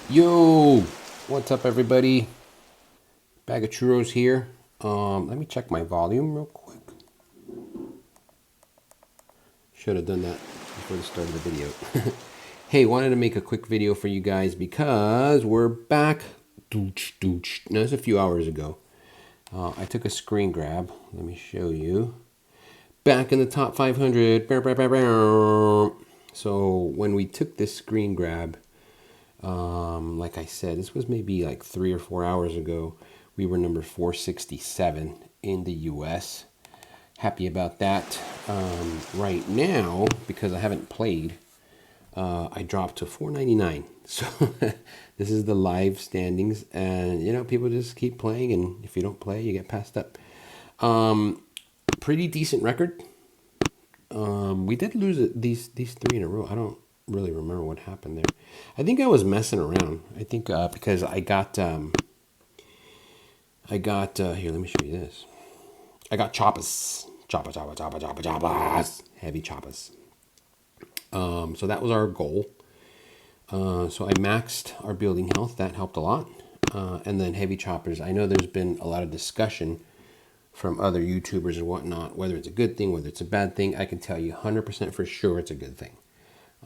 Yo, what's up, everybody? Bag of churros here. Let me check my volume real quick. Should have done that before the start of the video. Hey, wanted to make a quick video for you guys because we're back. Dooch, dooch. No, it's a few hours ago. I took a screen grab. Let me show you. Back in the top 500. So when we took this screen grab, like I said, this was maybe like 3 or 4 hours ago. We were number 467 in the US. Happy about that. Right now, because I haven't played, I dropped to 499. So this is the live standings, and people just keep playing, and if you don't play, you get passed up. Pretty decent record. We did lose these three in a row. I don't really remember what happened there. I think I was messing around. I think because I got here. Let me show you this. I got Choppas, Choppas, heavy Choppas. So that was our goal. So I maxed our building health. That helped a lot. And then heavy choppers. I know there's been a lot of discussion from other YouTubers and whatnot, whether it's a good thing, whether it's a bad thing. I can tell you 100% for sure it's a good thing.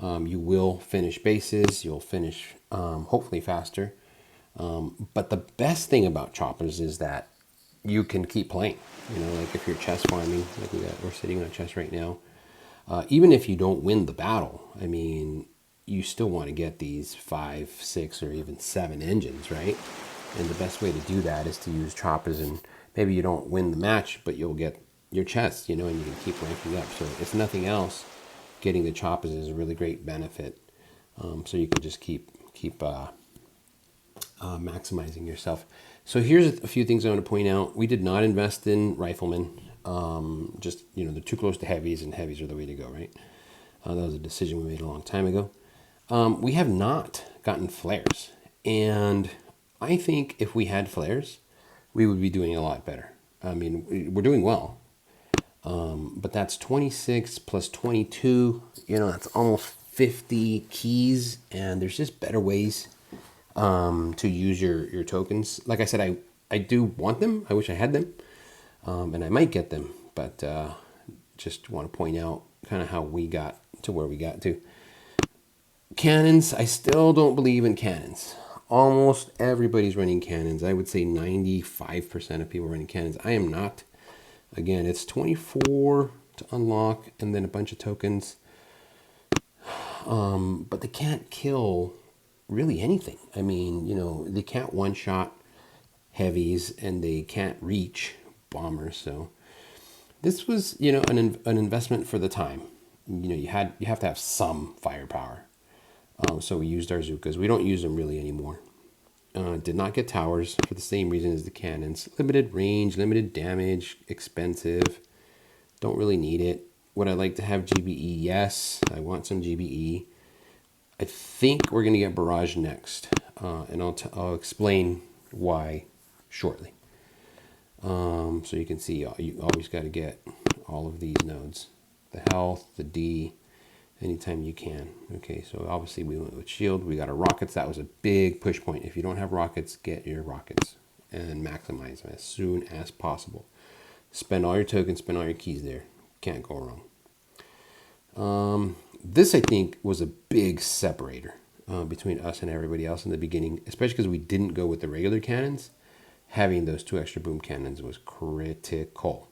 You will finish bases. You'll finish hopefully faster. But the best thing about choppers is that you can keep playing. Like if you're chess farming, like we're sitting on a chess right now. Even if you don't win the battle, I mean, you still want to get these 5, 6, or even 7 engines, right? And the best way to do that is to use choppers, and maybe you don't win the match, but you'll get your chest, and you can keep ranking up. So if nothing else, getting the choppers is a really great benefit. So you can just keep maximizing yourself. So here's a few things I want to point out. We did not invest in riflemen. Just they're too close to heavies, and heavies are the way to go, right? That was a decision we made a long time ago. We have not gotten flares, and I think if we had flares, we would be doing a lot better. I mean, we're doing well, but that's 26 plus 22. That's almost 50 keys, and there's just better ways to use your tokens. Like I said, I do want them. I wish I had them, and I might get them, but just want to point out kind of how we got to where we got to. Cannons, I still don't believe in cannons. Almost everybody's running cannons. I would say 95% of people are running cannons. I am not. Again, it's 24 to unlock and then a bunch of tokens. But they can't kill really anything. I mean, they can't one-shot heavies, and they can't reach bombers. So this was, an investment for the time. You have to have some firepower. So we used our Zookas. We don't use them really anymore. Did not get towers for the same reason as the cannons. Limited range, limited damage, expensive. Don't really need it. Would I like to have GBE? Yes, I want some GBE. I think we're going to get Barrage next, and I'll explain why shortly. So you can see you always got to get all of these nodes. The health, the D, anytime you can. Okay, so obviously we went with shield. We got our rockets. That was a big push point. If you don't have rockets, get your rockets and maximize them as soon as possible. Spend all your tokens, spend all your keys there. Can't go wrong. This, I think, was a big separator between us and everybody else in the beginning, especially because we didn't go with the regular cannons. Having those 2 extra boom cannons was critical.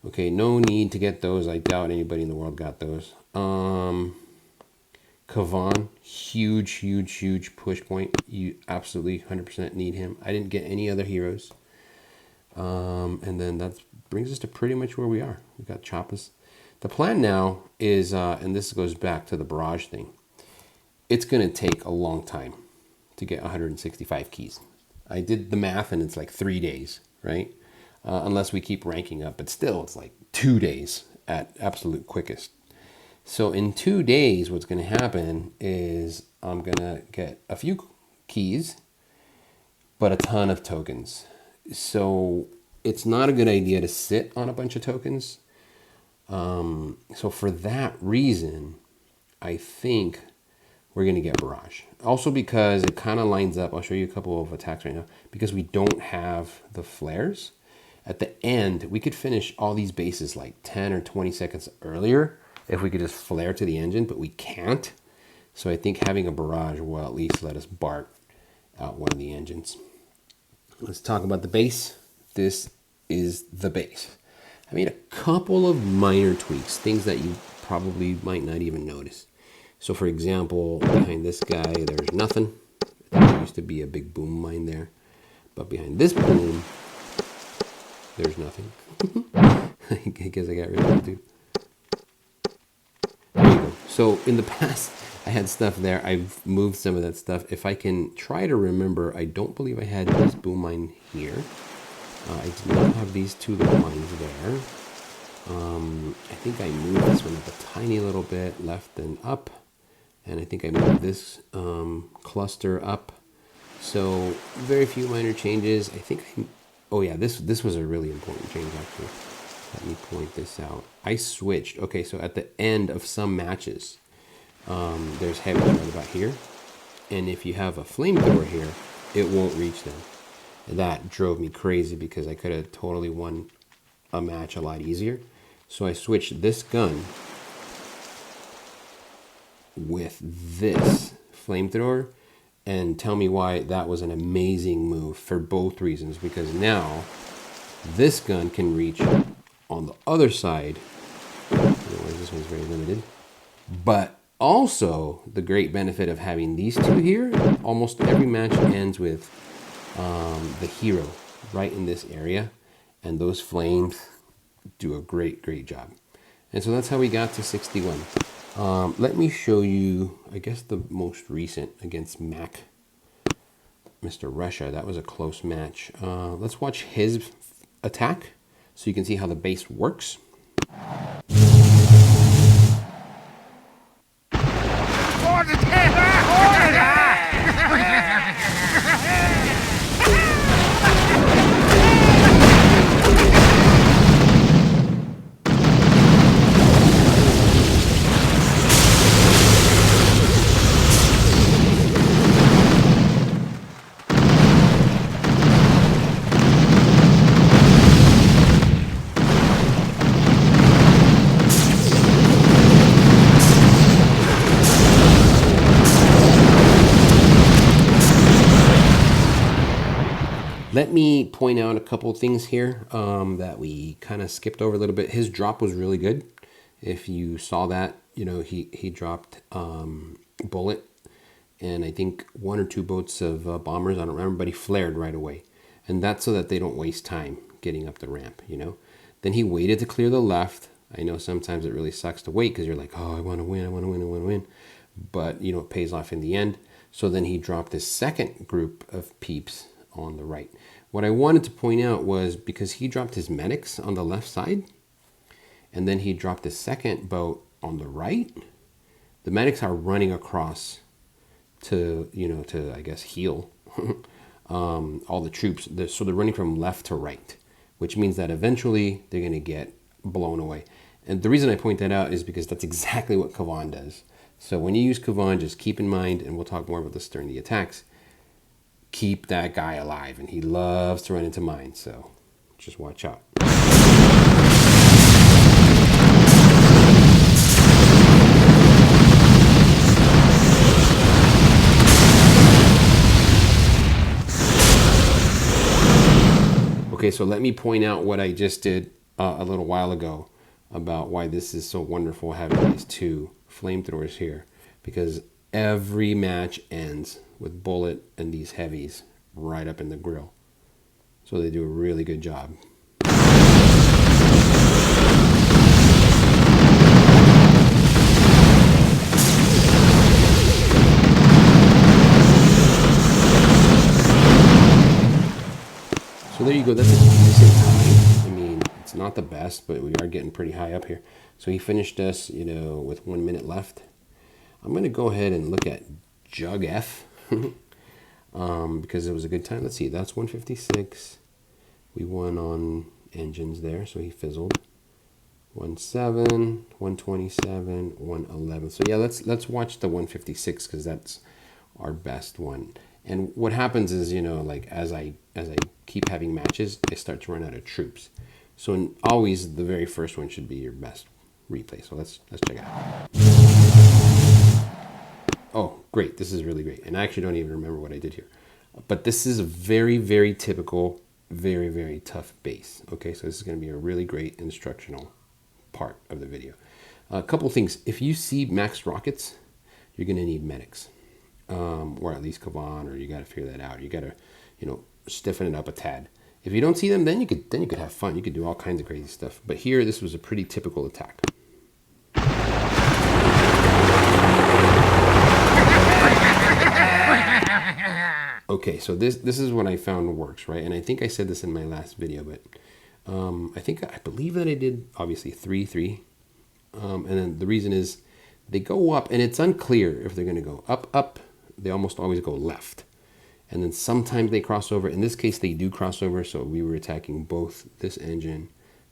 Okay, no need to get those. I doubt anybody in the world got those. Kavan, huge push point. You absolutely 100% need him. I didn't get any other heroes. And then that brings us to pretty much where we are. We got Choppas. The plan now is, and this goes back to the barrage thing, it's going to take a long time to get 165 keys. I did the math, and it's like 3 days, right? Unless we keep ranking up. But still, it's like 2 days at absolute quickest. So in 2 days, what's going to happen is I'm going to get a few keys, but a ton of tokens. So it's not a good idea to sit on a bunch of tokens. So for that reason, I think we're going to get barrage. Also because it kind of lines up, I'll show you a couple of attacks right now, because we don't have the flares. At the end, we could finish all these bases like 10 or 20 seconds earlier if we could just flare to the engine, but we can't. So I think having a barrage will at least let us BART out one of the engines. Let's talk about the base. This is the base. I made a couple of minor tweaks, things that you probably might not even notice. So for example, behind this guy, there's nothing. There used to be a big boom mine there. But behind this boom, there's nothing. I guess I got rid of it too. There you go. So in the past, I had stuff there. I've moved some of that stuff. If I can try to remember, I don't believe I had this boom mine here. I did not have these two little mines there. I think I moved this one up a tiny little bit, left and up. And I think I moved this cluster up. So very few minor changes. I think oh yeah, this was a really important change actually. Let me point this out. I switched. Okay, so at the end of some matches, there's heavies right about here. And if you have a flamethrower here, it won't reach them. That drove me crazy because I could have totally won a match a lot easier. So I switched this gun with this flamethrower, and tell me why that was an amazing move for both reasons. Because now this gun can reach on the other side. Otherwise, this one's very limited. But also the great benefit of having these two here, almost every match ends with the hero right in this area, and those flames do a great job. And so that's how we got to 61. Let me show you, I guess, the most recent against Mac, Mr. Russia. That was a close match. Let's watch his attack so you can see how the base works. Let me point out a couple of things here that we kind of skipped over a little bit. His drop was really good. If you saw that, you know, he dropped bullet and I think 1 or 2 boats of bombers, I don't remember, but he flared right away. And that's so that they don't waste time getting up the ramp, you know. Then he waited to clear the left. I know sometimes it really sucks to wait because you're like, oh, I want to win, I want to win, I want to win. But, you know, it pays off in the end. So then he dropped his second group of peeps on the right. What I wanted to point out was because he dropped his medics on the left side and then he dropped the second boat on the right, the medics are running across to, you know, to, I guess, heal all the troops. So they're running from left to right, which means that eventually they're going to get blown away. And the reason I point that out is because that's exactly what Kavan does. So when you use Kavan, just keep in mind, and we'll talk more about this during the attacks, keep that guy alive, and he loves to run into mines, so just watch out. Okay, so let me point out what I just did a little while ago about why this is so wonderful having these two flamethrowers here, because every match ends with bullet and these heavies right up in the grill. So they do a really good job. So there you go, that's a decent time. I mean, it's not the best, but we are getting pretty high up here. So he finished us, you know, with 1 minute left. I'm gonna go ahead and look at Jug F. Because it was a good time. Let's see, that's 156. We won on engines there, so he fizzled. 17, 127, 111. So yeah, let's watch the 156 because that's our best one. And what happens is, you know, like as I keep having matches, I start to run out of troops. So always the very first one should be your best replay. So let's check it out. Oh, great. This is really great. And I actually don't even remember what I did here. But this is a very, very typical, very, very tough base. Okay, so this is going to be a really great instructional part of the video. A couple things. If you see maxed rockets, you're going to need medics. Or at least Kavan, or you got to figure that out. You got to, you know, stiffen it up a tad. If you don't see them, then you could have fun. You could do all kinds of crazy stuff. But here, this was a pretty typical attack. Okay, so this is what I found works, right? And I think I said this in my last video, but I believe that I did obviously 3-3, and then the reason is they go up, and it's unclear if they're going to go up. They almost always go left, and then sometimes they cross over. In this case, they do cross over, so we were attacking both this engine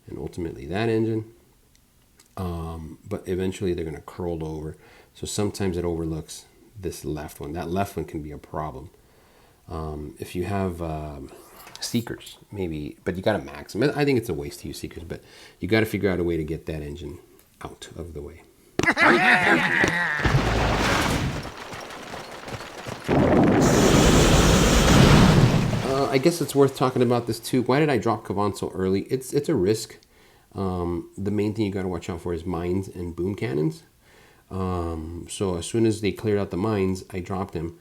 and ultimately that engine. But eventually they're going to curl over, so sometimes it overlooks this left one. That left one can be a problem. If you have seekers, maybe, but you got to max them. I think it's a waste to use seekers, but you got to figure out a way to get that engine out of the way. I guess it's worth talking about this too. Why did I drop Kavan so early? It's a risk. The main thing you got to watch out for is mines and boom cannons. So as soon as they cleared out the mines, I dropped him.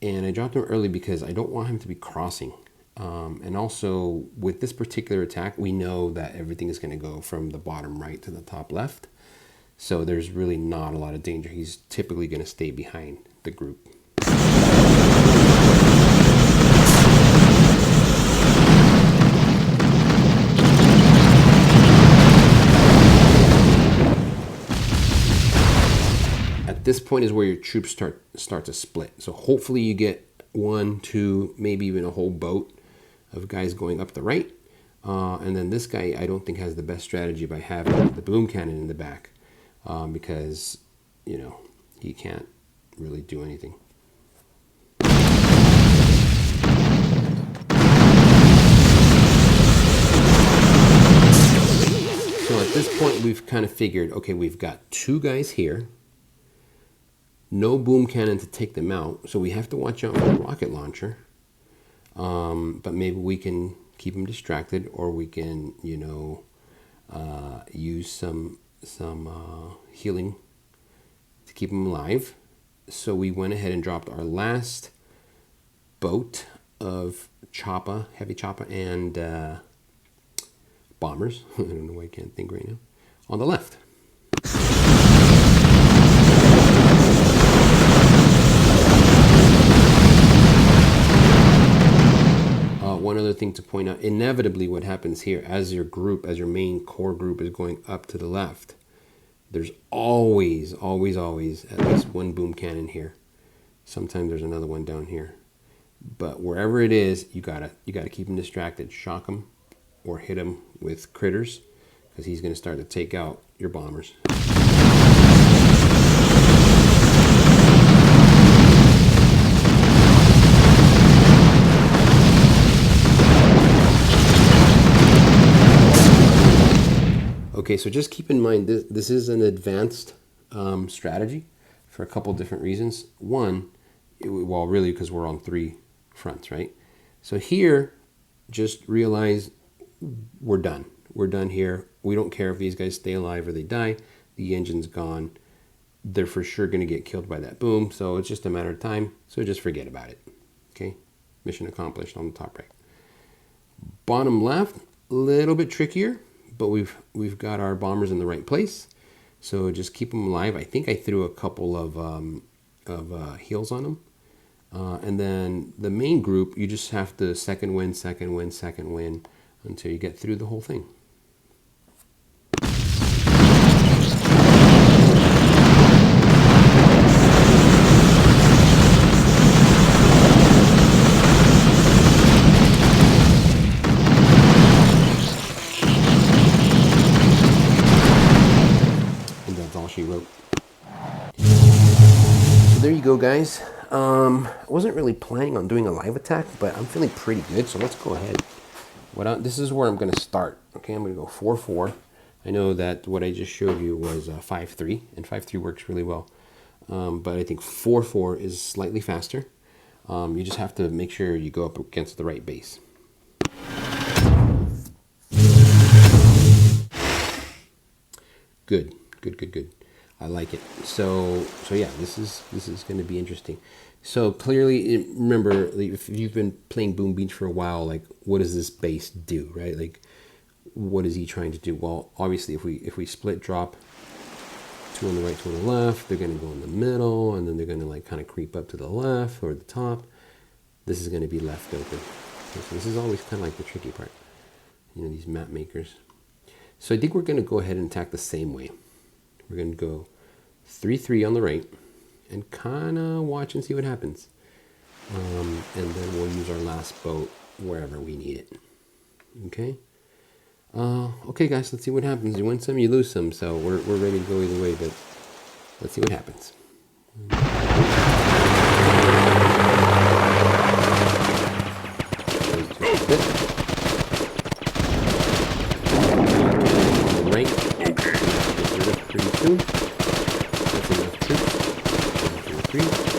And I dropped him early because I don't want him to be crossing. And also, with this particular attack, we know that everything is going to go from the bottom right to the top left. So there's really not a lot of danger. He's typically going to stay behind the group. At this point is where your troops start to split. So hopefully you get 1, 2, maybe even a whole boat of guys going up the right. And then this guy, I don't think has the best strategy by having the boom cannon in the back because, you know, he can't really do anything. So at this point, we've kind of figured, okay, we've got 2 guys here. No boom cannon to take them out, so we have to watch out for the rocket launcher. But maybe we can keep them distracted, or we can, you know, use some healing to keep them alive. So we went ahead and dropped our last boat of Choppa, heavy Choppa, and bombers. I don't know why I can't think right now. On the left. One other thing to point out, inevitably what happens here, as your main core group is going up to the left, there's always at least 1 boom cannon here. Sometimes there's another one down here. But wherever it is, you gotta keep him distracted, shock him, or hit him with critters, because he's gonna start to take out your bombers. Okay, so just keep in mind, this is an advanced strategy for a couple different reasons. One, well, really because we're on 3 fronts, right? So here, just realize we're done. We're done here. We don't care if these guys stay alive or they die. The engine's gone. They're for sure going to get killed by that boom, so it's just a matter of time. So just forget about it. Okay, mission accomplished on the top right. Bottom left, a little bit trickier. But we've got our bombers in the right place, so just keep them alive. I think I threw a couple of heals on them, and then the main group, you just have to second win until you get through the whole thing. go, guys. I wasn't really planning on doing a live attack, but I'm feeling pretty good, so let's go ahead. This is where I'm going to start. Okay, I'm going to go 4-4. I know that what I just showed you was 5-3, and 5-3 works really well. But I think 4-4 is slightly faster. You just have to make sure you go up against the right base. Good. I like it. So yeah, this is going to be interesting. So clearly, remember, if you've been playing Boom Beach for a while, like, what does this base do, right? Like, what is he trying to do? Well, obviously, if we split drop, 2 on the right, 2 on the left, they're going to go in the middle, and then they're going to like kind of creep up to the left or the top. This is going to be left open. Okay, so this is always kind of like the tricky part, you know, these map makers. So I think we're going to go ahead and attack the same way. We're going to go 3-3 on the right and kind of watch and see what happens. And then we'll use our last boat wherever we need it. Okay? Okay, guys, let's see what happens. You win some, you lose some. So we're ready to go either way, but let's see what happens. Right. Okay. Get rid of pretty soon. That's enough troops. 1, 2, 3.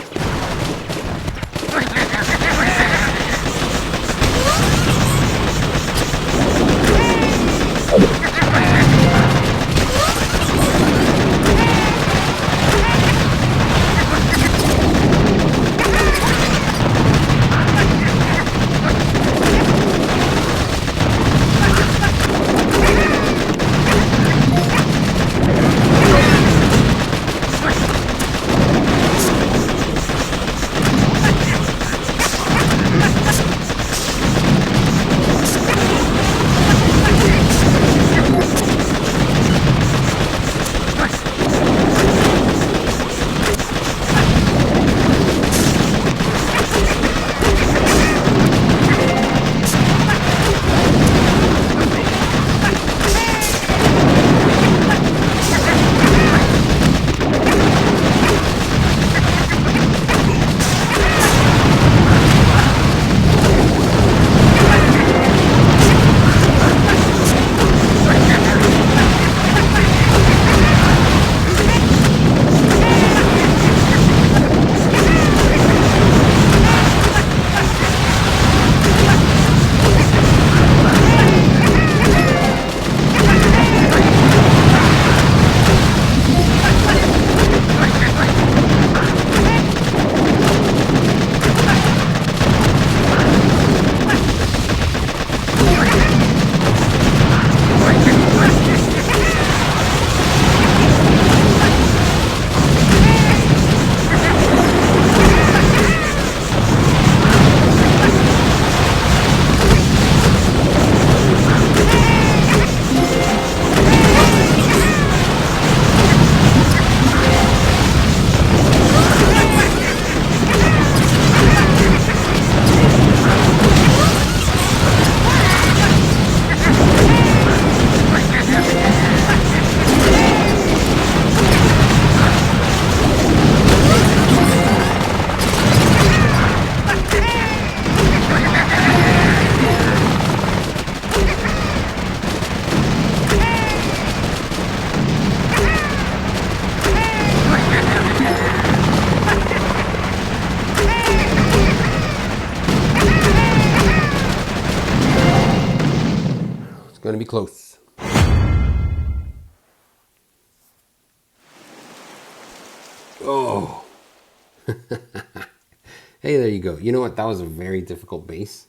Going to be close. Oh. Hey, there you go. You know what? That was a very difficult base.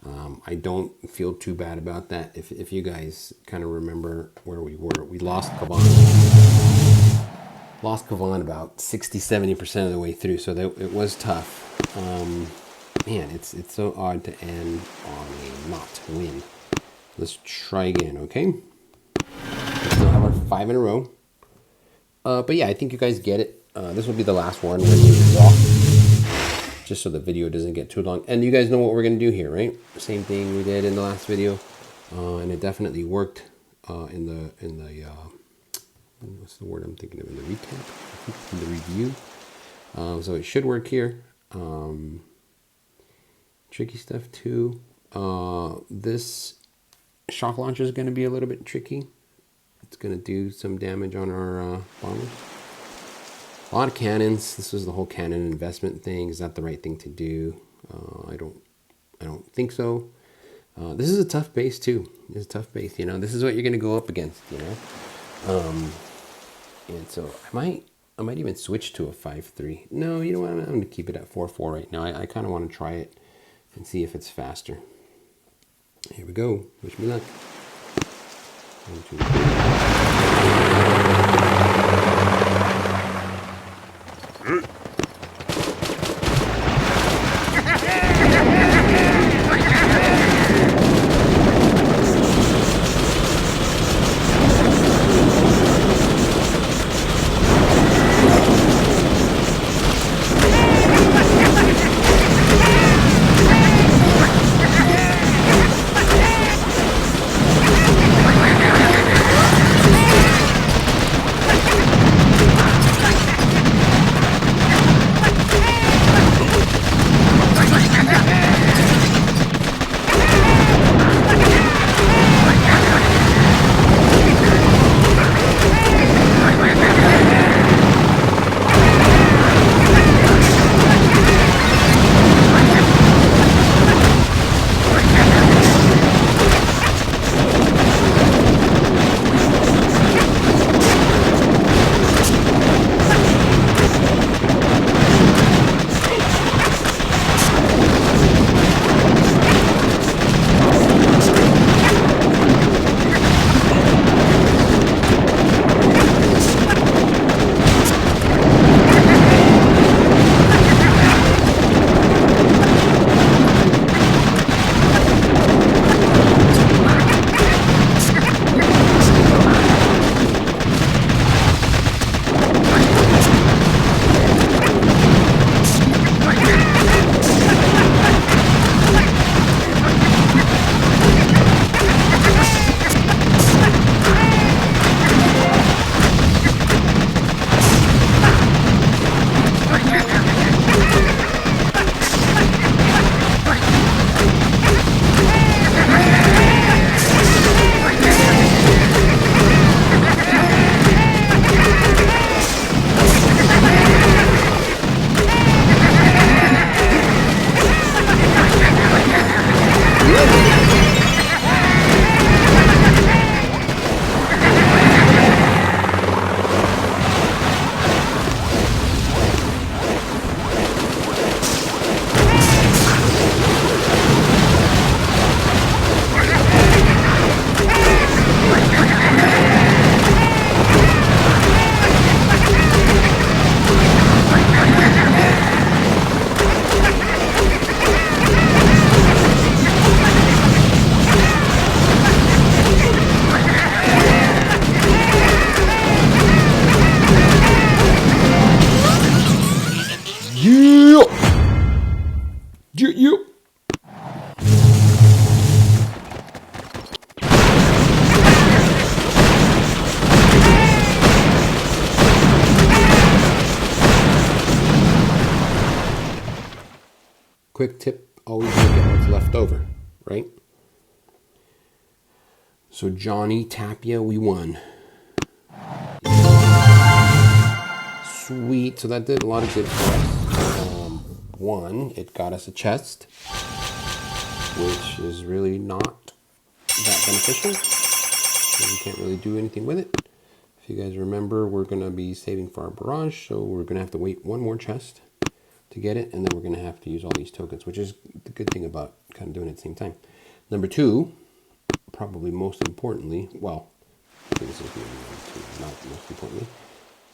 I don't feel too bad about that. If you guys kind of remember where we were, we lost Kavan. Lost Kavan about 60-70% of the way through, so it was tough. Man, it's so odd to end on a not win. Let's try again, okay? We still have our 5 in a row. But yeah, I think you guys get it. This will be the last one when we walk, just so the video doesn't get too long. And you guys know what we're going to do here, right? Same thing we did in the last video. And it definitely worked in the what's the word I'm thinking of? In the recap? In the review. So it should work here. Tricky stuff too. This shock launcher is going to be a little bit tricky. It's going to do some damage on our bombers. A lot of cannons. This was the whole cannon investment thing. Is that the right thing to do? I don't think so. This is a tough base too. It's a tough base. You know, this is what you're going to go up against. You know, and so I might even switch to a 5-3. No, you know what? I'm going to keep it at 4-4 right now. I kind of want to try it and see if it's faster. Here we go. Wish me luck. 1, 2, 3. Quick tip, always look at what's left over, right? So Johnny Tapia, we won. Sweet, so that did a lot of good for us. One, it got us a chest, which is really not that beneficial. So we can't really do anything with it. If you guys remember, we're going to be saving for our barrage, so we're going to have to wait one more chest to get it, and then we're going to have to use all these tokens, which is the good thing about kind of doing it at the same time. Number two, probably most importantly, well, I think this is number two, not most importantly,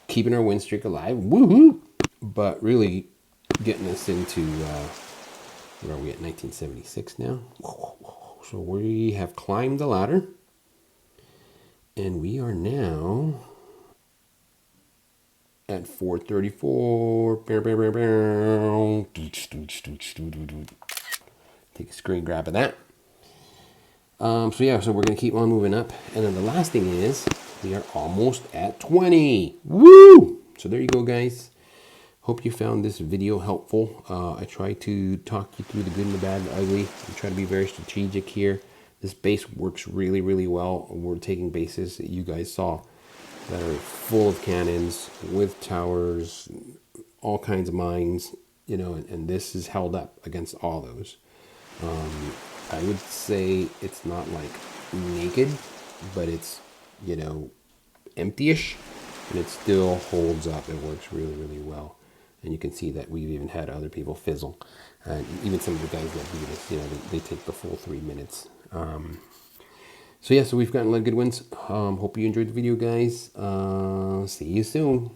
keeping our win streak alive, woohoo! But really getting us into, where are we at, 1976 now? So we have climbed the ladder, and we are now at 434. Take a screen grab of that. So yeah, so we're going to keep on moving up. And then the last thing is, we are almost at 20. Woo! So there you go, guys. Hope you found this video helpful. I try to talk you through the good and the bad and the ugly. I try to be very strategic here. This base works really, really well. We're taking bases that you guys saw that are full of cannons, with towers, all kinds of mines, you know, and this is held up against all those. I would say it's not like naked, but it's, you know, empty-ish, and it still holds up. It works really, really well. And you can see that we've even had other people fizzle. Even some of the guys that beat us, you know, they take the full 3 minutes. So yeah, so we've gotten a lot of good ones. Hope you enjoyed the video, guys. See you soon.